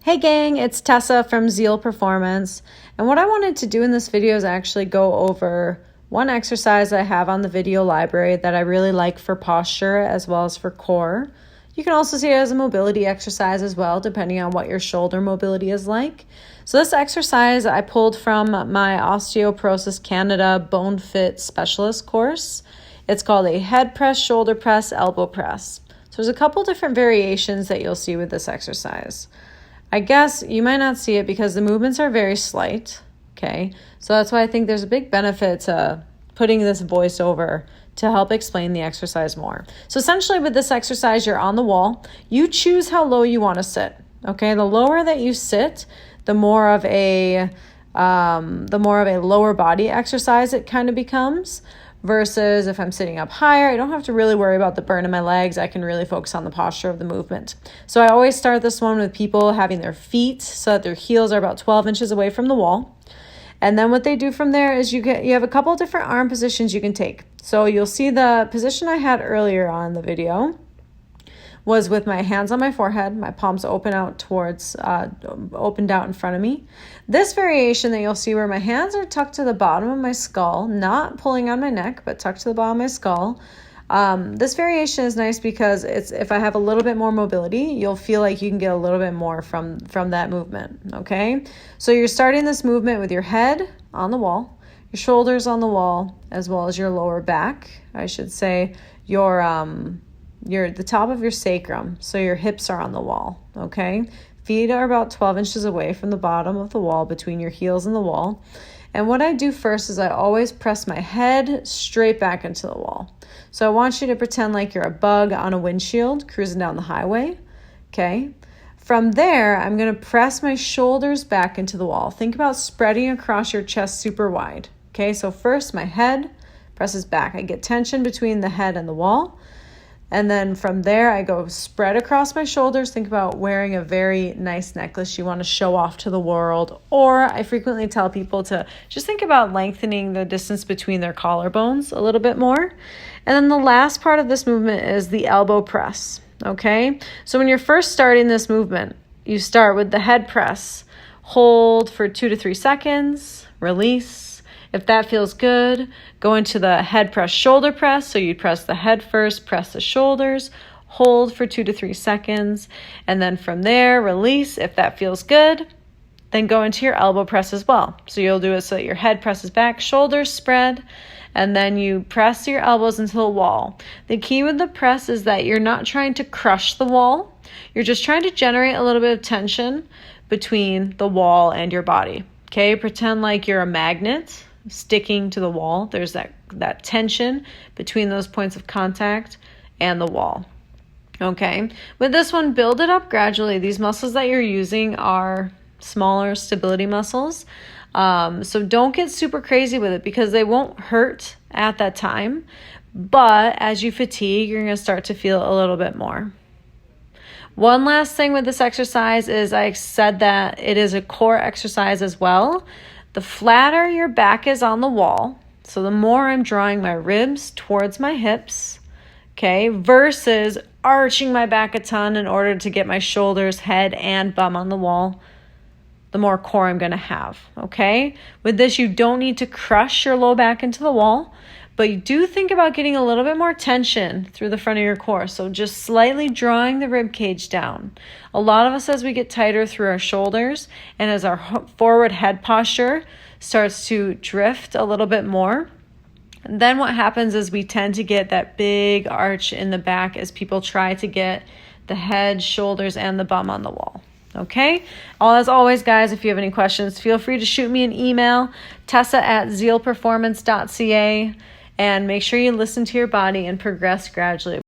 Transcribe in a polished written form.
Hey gang, it's Tessa from Zeal Performance, and what I wanted to do in this video is actually go over one exercise I have on the video library that I really like for posture as well as for core. You can also see it as a mobility exercise as well, depending on what your shoulder mobility is like. So this exercise I pulled from my Osteoporosis Canada Bone Fit Specialist course. It's called a head press, shoulder press, elbow press. So there's a couple different variations that you'll see with this exercise. I guess you might not see it because the movements are very slight, okay? So that's why I think there's a big benefit to putting this voiceover to help explain the exercise more. So essentially with this exercise, you're on the wall. You choose how low you want to sit, okay? The lower that you sit, the more of a lower body exercise it kind of becomes. Versus if I'm sitting up higher, I don't have to really worry about the burn in my legs. I can really focus on the posture of the movement. So I always start this one with people having their feet so that their heels are about 12 inches away from the wall. And then what they do from there is you have a couple of different arm positions you can take. So you'll see the position I had earlier on the video was with my hands on my forehead, my palms opened out in front of me. This variation that you'll see where my hands are tucked to the bottom of my skull, not pulling on my neck, but tucked to the bottom of my skull. This variation is nice because if I have a little bit more mobility, you'll feel like you can get a little bit more from that movement, okay? So you're starting this movement with your head on the wall, your shoulders on the wall, as well as your lower back. I should say the top of your sacrum, so your hips are on the wall, okay? Feet are about 12 inches away from the bottom of the wall between your heels and the wall. And what I do first is I always press my head straight back into the wall. So I want you to pretend like you're a bug on a windshield cruising down the highway, okay? From there, I'm going to press my shoulders back into the wall. Think about spreading across your chest super wide, okay? So first, my head presses back. I get tension between the head and the wall. And then from there, I go spread across my shoulders. Think about wearing a very nice necklace you want to show off to the world. Or I frequently tell people to just think about lengthening the distance between their collarbones a little bit more. And then the last part of this movement is the elbow press, okay? So when you're first starting this movement, you start with the head press. Hold for 2 to 3 seconds, release. If that feels good, go into the head press, shoulder press. So you press the head first, press the shoulders, hold for 2 to 3 seconds. And then from there, release. If that feels good, then go into your elbow press as well. So you'll do it so that your head presses back, shoulders spread, and then you press your elbows into the wall. The key with the press is that you're not trying to crush the wall. You're just trying to generate a little bit of tension between the wall and your body. Okay, pretend like you're a magnet sticking to the wall. There's that tension between those points of contact and the wall. Okay, with this one, build it up gradually. These muscles that you're using are smaller stability muscles. So don't get super crazy with it because they won't hurt at that time. But as you fatigue, you're going to start to feel a little bit more. One last thing with this exercise is I said that it is a core exercise as well. The flatter your back is on the wall, so the more I'm drawing my ribs towards my hips, okay, versus arching my back a ton in order to get my shoulders, head, and bum on the wall, the more core I'm going to have, okay? With this, you don't need to crush your low back into the wall, but you do think about getting a little bit more tension through the front of your core. So just slightly drawing the rib cage down. A lot of us, as we get tighter through our shoulders and as our forward head posture starts to drift a little bit more, and then what happens is we tend to get that big arch in the back as people try to get the head, shoulders, and the bum on the wall. Okay? As always, guys, if you have any questions, feel free to shoot me an email, tessa@zealperformance.ca. And make sure you listen to your body and progress gradually.